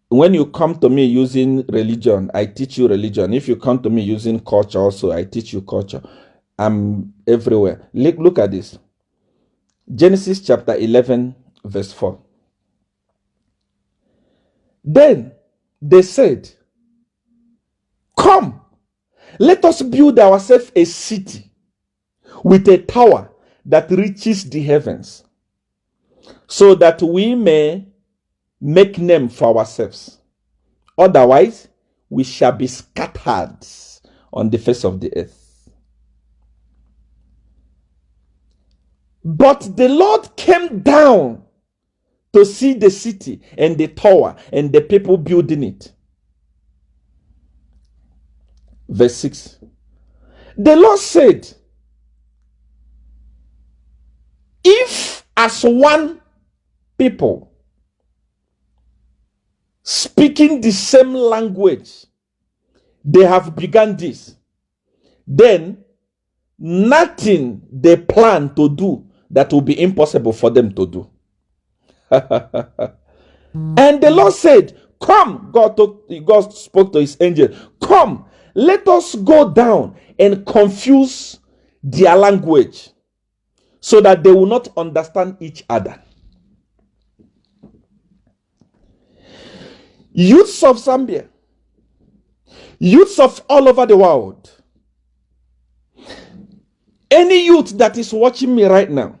when you come to me using religion, I teach you religion. If you come to me using culture also, I teach you culture. I'm everywhere. Look at this. Genesis chapter 11, verse 4. Then they said, come, let us build ourselves a city with a tower that reaches the heavens, so that we may make name for ourselves. Otherwise, we shall be scattered on the face of the earth. But the Lord came down to see the city and the tower and the people building it. Verse 6. The Lord said, if as one people speaking the same language they have begun this, then nothing they plan to do that will be impossible for them to do. And the Lord said, come, God spoke to his angel, come, let us go down and confuse their language so that they will not understand each other. Youths of Zambia, youths of all over the world, any youth that is watching me right now,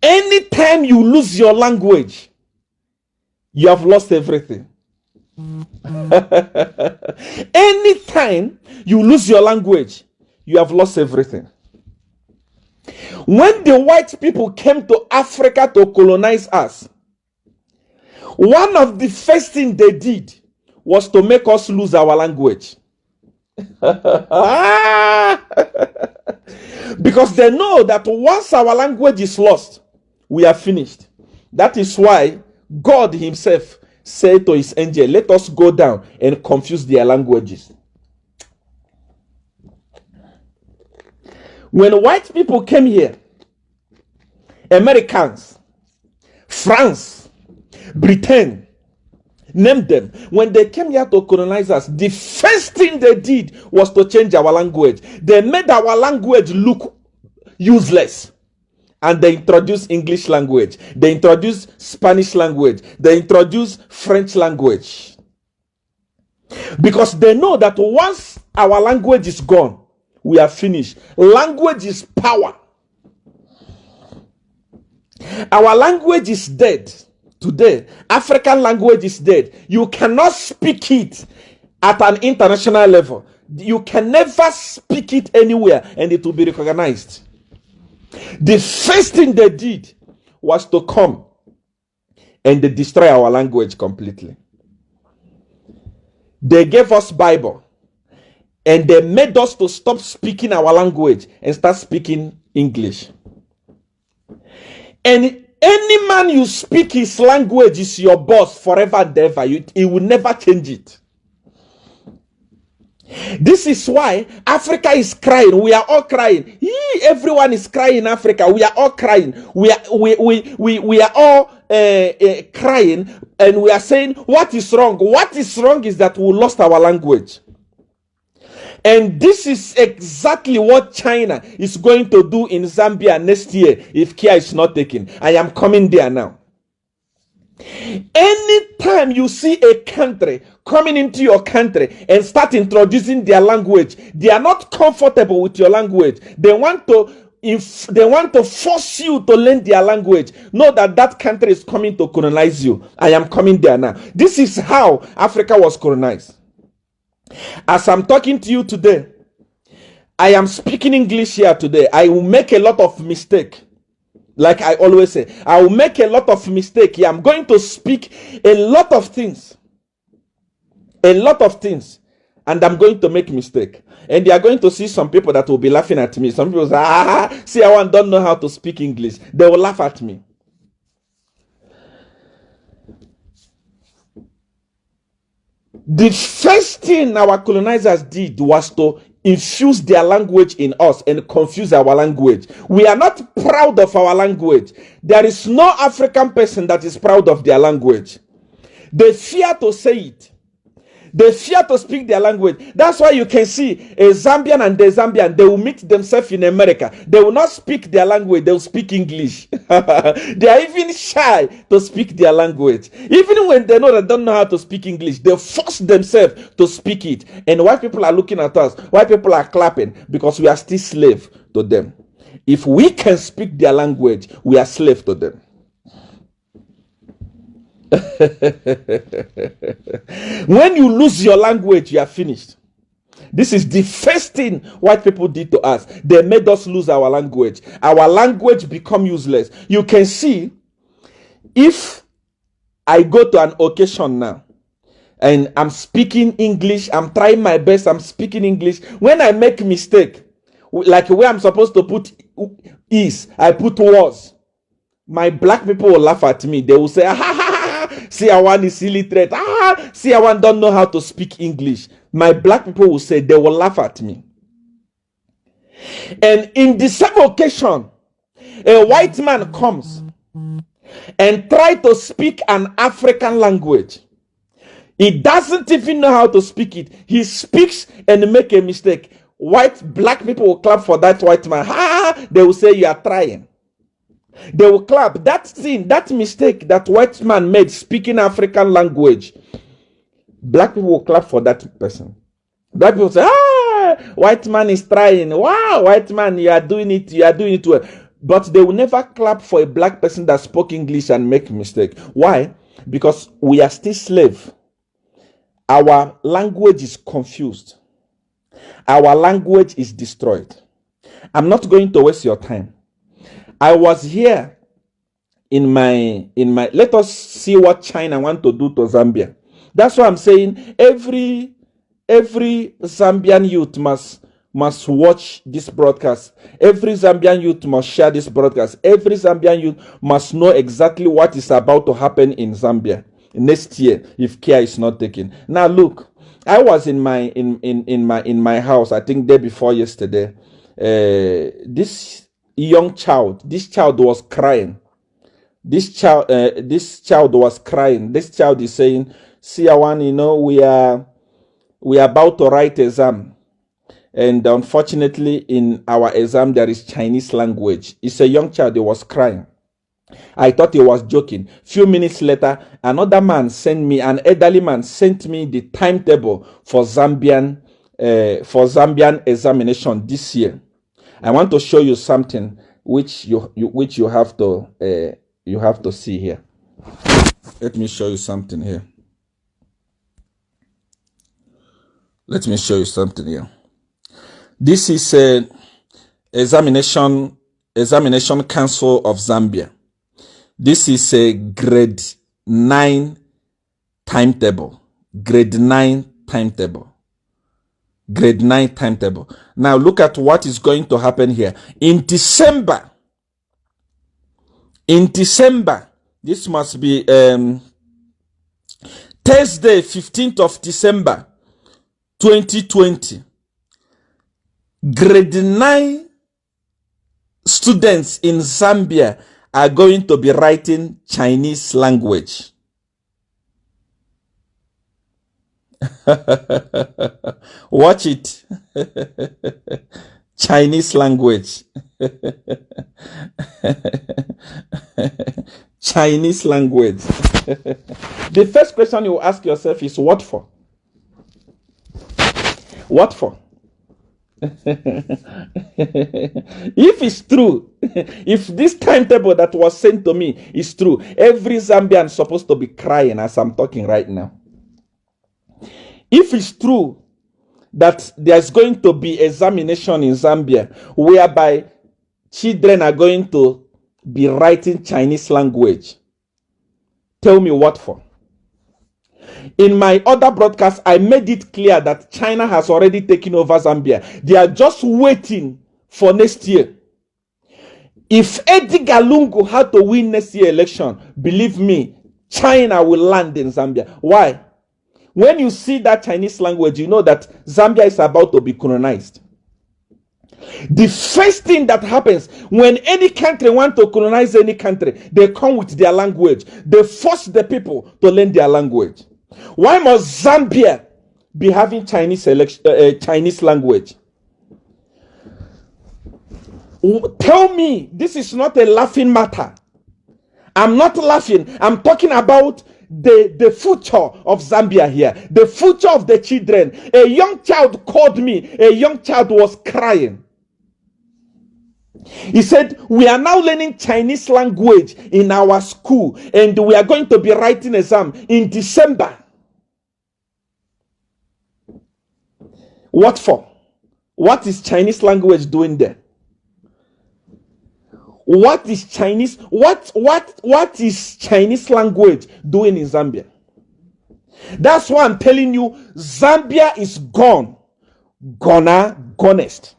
anytime you lose your language, you have lost everything. Anytime you lose your language, you have lost everything. When the white people came to Africa to colonize us, one of the first things they did was to make us lose our language. Because they know that once our language is lost, we are finished. That is why God himself said to his angel, let us go down and confuse their languages. When white people came here, Americans, France, Britain, name them. When they came here to colonize us, the first thing they did was to change our language. They made our language look useless. And they introduced English language. They introduced Spanish language. They introduced French language. Because they know that once our language is gone, we are finished. Language is power. Our language is dead. Today, African language is dead. You cannot speak it at an international level. You can never speak it anywhere and it will be recognized. The first thing they did was to come and they destroy our language completely. They gave us Bible and they made us to stop speaking our language and start speaking English. And any man you speak his language is your boss forever and ever. He will never change it. This is why Africa is crying. We are all crying. Everyone is crying in Africa. We are all crying. We are all crying, and we are saying, what is wrong? What is wrong is that we lost our language. And this is exactly what China is going to do in Zambia next year if care is not taken. I am coming there now. Anytime you see a country coming into your country and start introducing their language, they are not comfortable with your language. They want to force you to learn their language. Know that country is coming to colonize you. I am coming there now. This is how Africa was colonized. As I'm talking to you today, I am speaking English here today. I will make a lot of mistakes. Like I always say, I will make a lot of mistakes. Yeah, I'm going to speak a lot of things. And I'm going to make mistake. And you are going to see some people that will be laughing at me. Some people say, see, I don't know how to speak English. They will laugh at me. The first thing our colonizers did was to infuse their language in us and confuse our language. We are not proud of our language. There is no African person that is proud of their language. They fear to say it. They fear to speak their language. That's why you can see a Zambian and a Zambian, they will meet themselves in America. They will not speak their language, they will speak English. They are even shy to speak their language. Even when they know they don't know how to speak English, they force themselves to speak it. And white people are looking at us, white people are clapping because we are still slave to them. If we can speak their language, we are slave to them. When you lose your language, you are finished. This is the first thing white people did to us. They made us lose our language. Our language become useless. You can see, if I go to an occasion now and I'm speaking English, I'm trying my best, I'm speaking English. When I make mistake, like where I'm supposed to put is, I put was. My black people will laugh at me. They will say, see, I want is illiterate. See, I want don't know how to speak English. My black people will say, they will laugh at me. And in the same occasion, a white man comes and try to speak an African language. He doesn't even know how to speak it. He speaks and make a mistake. Black people will clap for that white man. They will say, you are trying. They will clap. That thing, that mistake that white man made speaking African language, black people will clap for that person. Black people say, white man is trying. Wow, white man, you are doing it well. But they will never clap for a black person that spoke English and make mistake. Why? Because we are still slave. Our language is confused. Our language is destroyed. I'm not going to waste your time. I was here in my let us see what China want to do to Zambia. That's why I'm saying every Zambian youth must watch this broadcast. Every Zambian youth must share this broadcast. Every Zambian youth must know exactly what is about to happen in Zambia next year if care is not taken. Now look, I was in my house, I think day before yesterday. This child was crying. This child was crying. This child is saying, see, Awan, we are about to write exam. And unfortunately, in our exam, there is Chinese language. It's a young child. He was crying. I thought he was joking. Few minutes later, another man sent me, an elderly man sent me the timetable for Zambian examination this year. I want to show you something which you have to see here. Let me show you something here. Let me show you something here. This is a examination council of Zambia. This is a grade 9 timetable. Grade 9 timetable. Grade 9 timetable. Now look at what is going to happen here. In December, this must be Thursday, 15th of December, 2020. Grade 9 students in Zambia are going to be writing Chinese language. Watch it. Chinese language. Chinese language. The first question you ask yourself is, what for? What for? If it's true, if this timetable that was sent to me is true, every Zambian is supposed to be crying as I'm talking right now. If it's true that there's going to be examination in Zambia whereby children are going to be writing Chinese language, tell me what for. In my other broadcast, I made it clear that China has already taken over Zambia. They are just waiting for next year. If Edgar Lungu had to win next year election, believe me, China will land in Zambia. Why? When you see that Chinese language, you know that Zambia is about to be colonized. The first thing that happens when any country wants to colonize any country, they come with their language. They force the people to learn their language. Why must Zambia be having Chinese language? Tell me, this is not a laughing matter. I'm not laughing. I'm talking about the future of Zambia here, the future of the children. A young child called me. A young child was crying. He said, we are now learning Chinese language in our school, and we are going to be writing exam in December. What for? What is Chinese language doing there? What is Chinese? What is Chinese language doing in Zambia? That's why I'm telling you, Zambia is gone. Gonest.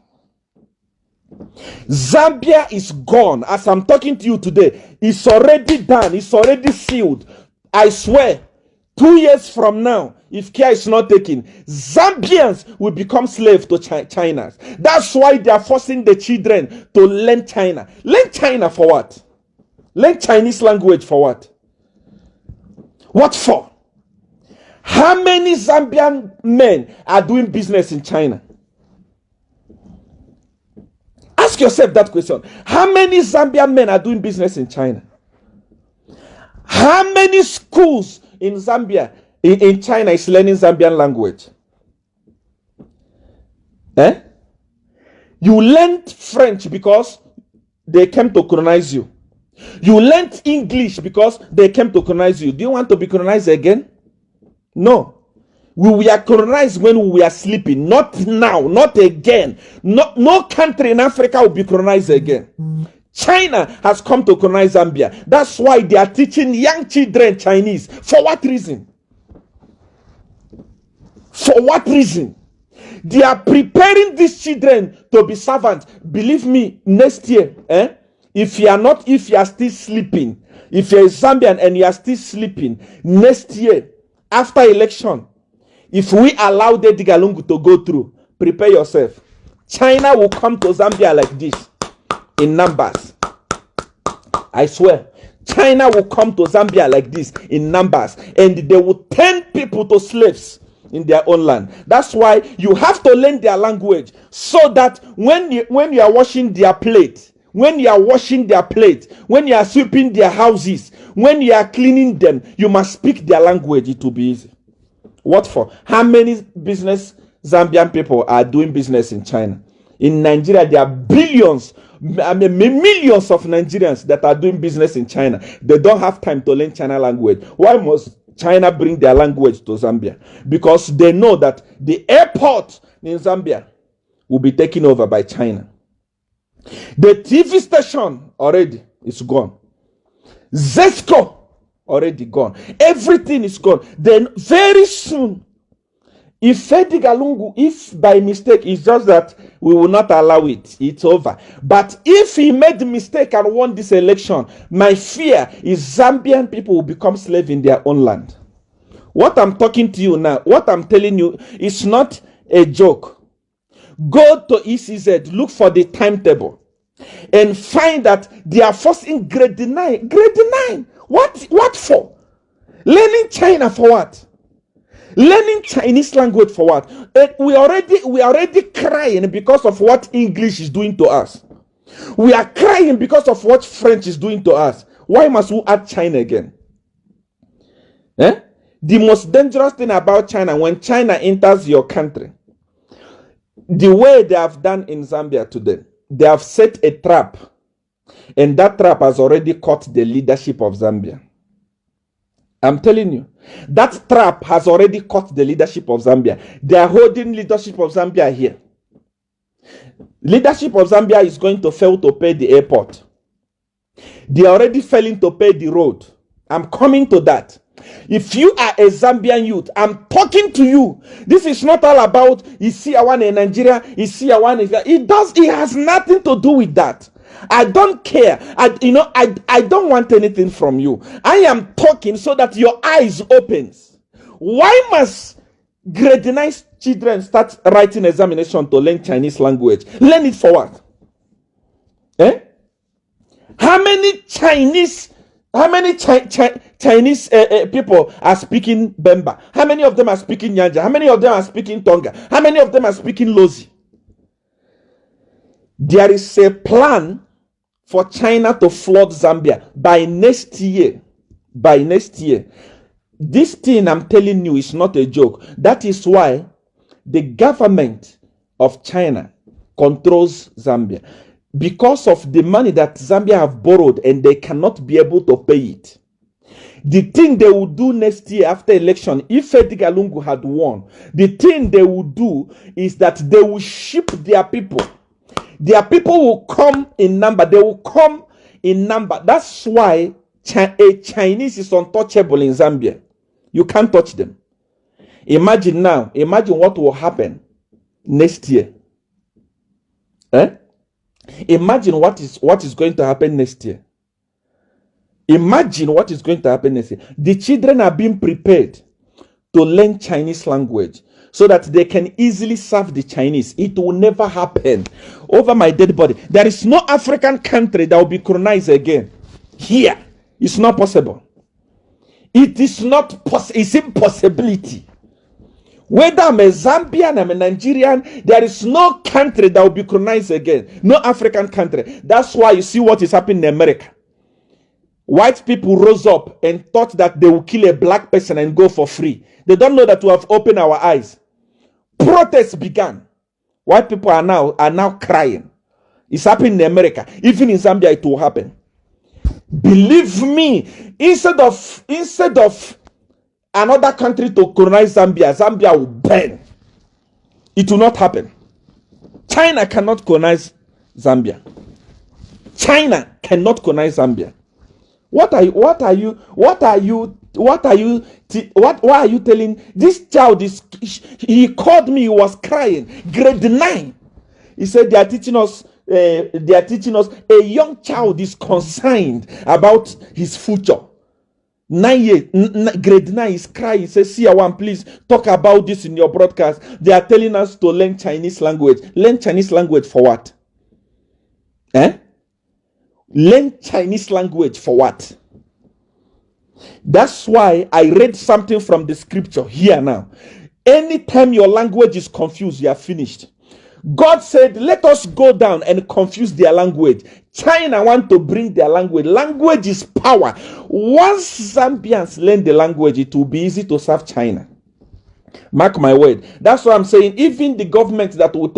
Zambia is gone. As I'm talking to you today, it's already done. It's already sealed. I swear, 2 years from now, if care is not taken, Zambians will become slaves to China. That's why they are forcing the children to learn China. Learn China for what? Learn Chinese language for what? What for? How many Zambian men are doing business in China? Ask yourself that question. How many Zambian men are doing business in China? How many schools in Zambia, in China, is learning Zambian language? You learned French because they came to colonize you. You learned English because they came to colonize you. Do you want to be colonized again? No. We were colonized when we were sleeping. Not now, not again. No country in Africa will be colonized again. China has come to colonize Zambia. That's why they are teaching young children Chinese. For what reason? For what reason? They are preparing these children to be servants. Believe me, next year, if you are still sleeping, if you're a Zambian and you are still sleeping, next year, after election, if we allow the lungu to go through, prepare yourself. China will come to Zambia like this in numbers. I swear. China will come to Zambia like this in numbers, and they will turn people to slaves in their own land. That's why you have to learn their language, so that when you are washing their plate, when you are sweeping their houses, when you are cleaning them, you must speak their language. It will be easy. What for? How many business Zambian people are doing business in China? In Nigeria, there are billions, millions of Nigerians that are doing business in China. They don't have time to learn China language. Why must China bring their language to Zambia? Because they know that the airport in Zambia will be taken over by China. The TV station already is gone. Zesco already gone. Everything is gone. Then very soon, if by mistake, it's just that we will not allow it. It's over. But if he made the mistake and won this election, my fear is Zambian people will become slaves in their own land. What I'm talking to you now, what I'm telling you, is not a joke. Go to ECZ, look for the timetable, and find that they are forcing grade 9. Grade 9. What for? Learning China for what? Learning Chinese language for what? We already crying because of what English is doing to us. We are crying because of what French is doing to us. Why must we add China again? The most dangerous thing about China, when China enters your country, the way they have done in Zambia today, they have set a trap. And that trap has already caught the leadership of Zambia. I'm telling you, that trap has already caught the leadership of Zambia. They are holding leadership of Zambia here. Leadership of Zambia is going to fail to pay the airport. They are already failing to pay the road. I'm coming to that. If you are a Zambian youth, I'm talking to you. This is not all about one in Nigeria, one in it has nothing to do with that. I don't care. I don't want anything from you. I am talking so that your eyes opens. Why must grade 9 children start writing examination to learn Chinese language? Learn it for what? Eh? How many Chinese people are speaking Bemba? How many of them are speaking Nyanja? How many of them are speaking Tonga? How many of them are speaking Lozi? There is a plan for China to flood Zambia by next year. By next year. This thing I'm telling you is not a joke. That is why the government of China controls Zambia. Because of the money that Zambia have borrowed and they cannot be able to pay it. The thing they will do next year after election, if Edgar Lungu had won, the thing they will do is that they will ship their people. Their people will come in number. They will come in number. That's why a Chinese is untouchable in Zambia. You can't touch them. Imagine now. Imagine what will happen next year. Eh? Imagine what is going to happen next year. Imagine what is going to happen next year. The children are being prepared to learn Chinese language so that they can easily serve the Chinese. It will never happen. Over my dead body. There is no African country that will be colonized again. Here. It's not possible. It is not possible. It's impossibility. Whether I'm a Zambian, I'm a Nigerian, there is no country that will be colonized again. No African country. That's why you see what is happening in America. White people rose up and thought that they will kill a black person and go for free. They don't know that we have opened our eyes. Protests began. White people are now crying. It's happening in America. Even in Zambia, it will happen. Believe me, instead of another country to colonize Zambia, Zambia will burn. It will not happen. China cannot colonize Zambia. China cannot colonize Zambia. Why are you telling this child he called me, he was crying, grade 9. He said they are teaching us a young child is concerned about his future. 9 years, grade 9 is crying. He says, Seer one, please talk about this in your broadcast. They are telling us to learn Chinese language. Learn Chinese language for what? Learn Chinese language for what? That's why I read something from the scripture here now. Anytime your language is confused, you are finished. God said, let us go down and confuse their language. China want to bring their language. Language is power. Once Zambians learn the language, it will be easy to serve China. Mark my word. That's why I'm saying, even the government that will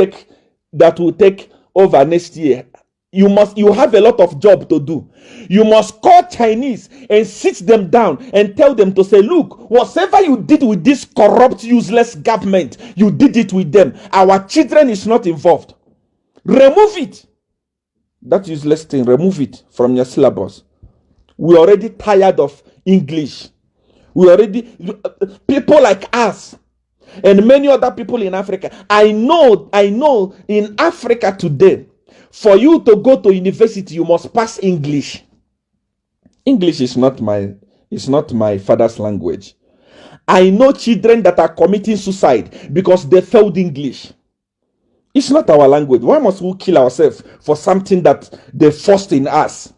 take over next year, you have a lot of job to do. You must call Chinese and sit them down and tell them to say, look, whatever you did with this corrupt, useless government, you did it with them. Our children is not involved. Remove it. That useless thing, remove it from your syllabus. We're already tired of English. People like us and many other people in Africa. I know in Africa today, for you to go to university, you must pass English. English is not my father's language. I know children that are committing suicide because they failed English. It's not our language. Why must we kill ourselves for something that they forced in us?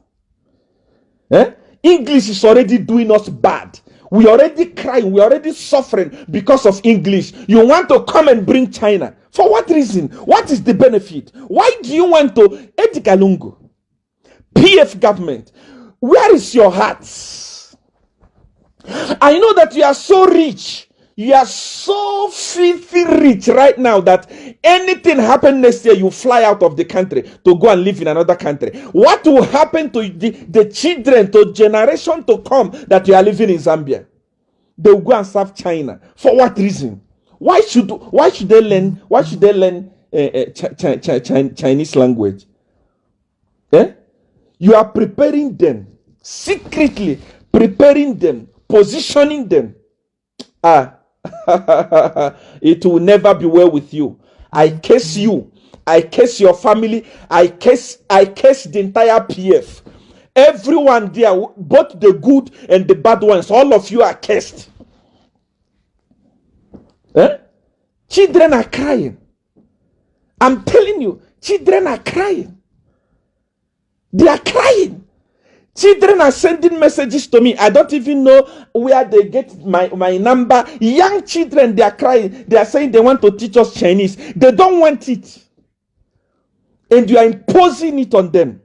English is already doing us bad. We already crying. We already suffering because of English. You want to come and bring China. For what reason? What is the benefit? Why do you want to? Edgar Lungu, PF government, where is your heart? I know that you are so rich. You are so filthy rich right now that anything happen next year, you fly out of the country to go and live in another country. What will happen to the children, to generation to come that you are living in Zambia? They will go and serve China. For what reason? Why should they learn Chinese language? You are preparing them, secretly preparing them, positioning them. It will never be well with you. I curse you. I curse your family. I curse the entire PF. Everyone there, both the good and the bad ones, all of you are cursed. Eh? Children are crying. I'm telling you, children are crying. They are crying. Children are sending messages to me. I don't even know where they get my number. Young children, they are crying. They are saying they want to teach us Chinese. They don't want it. And you are imposing it on them.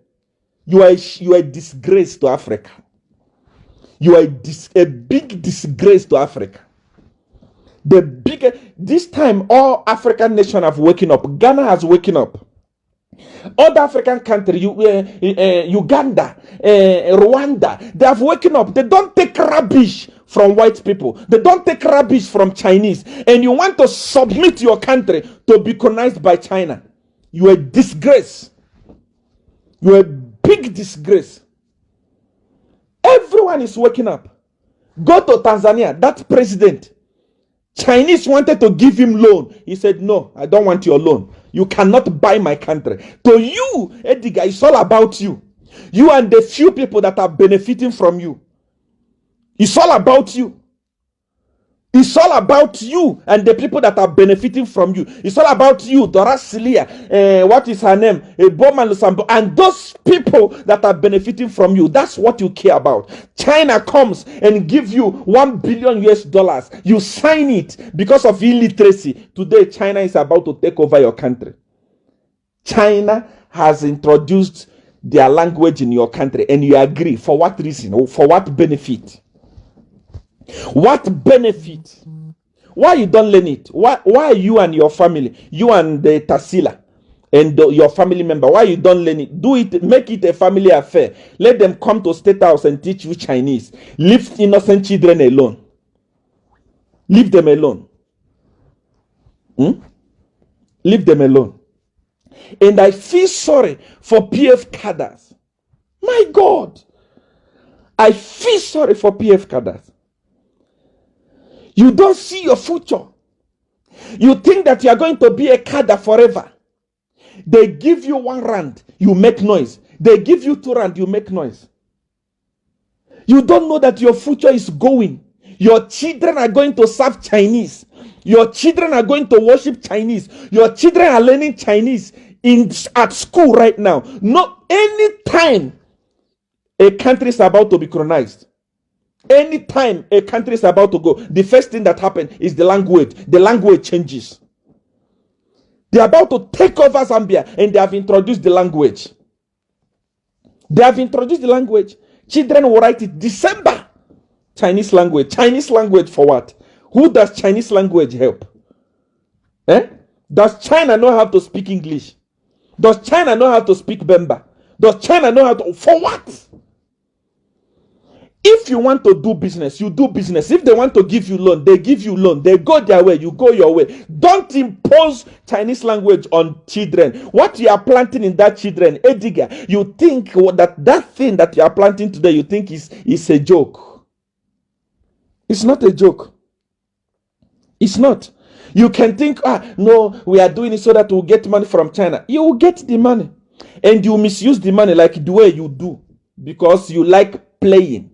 You are a disgrace to Africa. You are a big disgrace to Africa. This time, all African nations have woken up. Ghana has woken up. Other African countries, Uganda, Rwanda, they have woken up. They don't take rubbish from white people. They don't take rubbish from Chinese. And you want to submit your country to be colonized by China. You are a disgrace. You are a big disgrace. Everyone is waking up. Go to Tanzania. That president, Chinese wanted to give him loan. He said, no, I don't want your loan. You cannot buy my country. To you, Edgar, it's all about you. You and the few people that are benefiting from you. It's all about you. It's all about you and the people that are benefiting from you. It's all about you, Dora Silia, what is her name? Bowman Lusambo, and those people that are benefiting from you. That's what you care about. China comes and give you $1 billion US. You sign it because of illiteracy. Today, China is about to take over your country. China has introduced their language in your country, and you agree. For what reason? For what benefit? What benefit? Why you don't learn it? Why you and your family, you and the Tassila and your family member, why you don't learn it? Do it, make it a family affair. Let them come to State House and teach you Chinese. Leave innocent children alone. Leave them alone. Leave them alone. And I feel sorry for PF cadres. My God. I feel sorry for PF cadres. You don't see your future. You think that you are going to be a cadre forever. They give you R1, you make noise. They give you R2, you make noise. You don't know that your future is going. Your children are going to serve Chinese. Your children are going to worship Chinese. Your children are learning Chinese at school right now. Not any time a country is about to be colonized. Anytime a country is about to go, the first thing that happens is the language. The language changes. They are about to take over Zambia and they have introduced the language. They have introduced the language. Children will write it December. Chinese language. Chinese language for what? Who does Chinese language help? Does China know how to speak English? Does China know how to speak Bemba? Does China know how to... For what? If you want to do business, you do business. If they want to give you loan, they give you loan. They go their way, you go your way. Don't impose Chinese language on children. What you are planting in that children, Edgar, you think that thing that you are planting today, you think is a joke. It's not a joke. It's not. You can think, no, we are doing it so that we'll get money from China. You will get the money. And you misuse the money like the way you do. Because you like playing.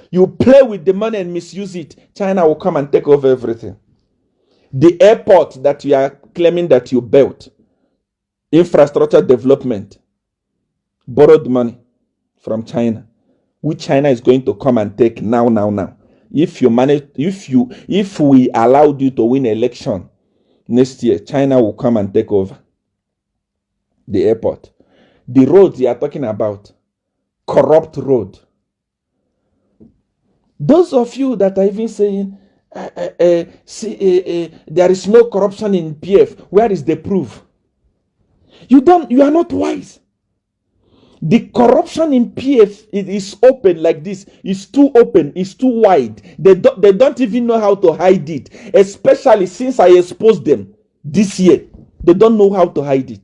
You play with the money and misuse it. China will come and take over everything. The airport that you are claiming that you built, infrastructure development, borrowed money from China, which China is going to come and take now. If we allowed you to win election next year, China will come and take over the airport. The roads you are talking about, corrupt road. Those of you that are even saying there is no corruption in PF, where is the proof? You are not wise. The corruption in PF is open like this. It's too open. It's too wide. They don't even know how to hide it. Especially since I exposed them this year. They don't know how to hide it.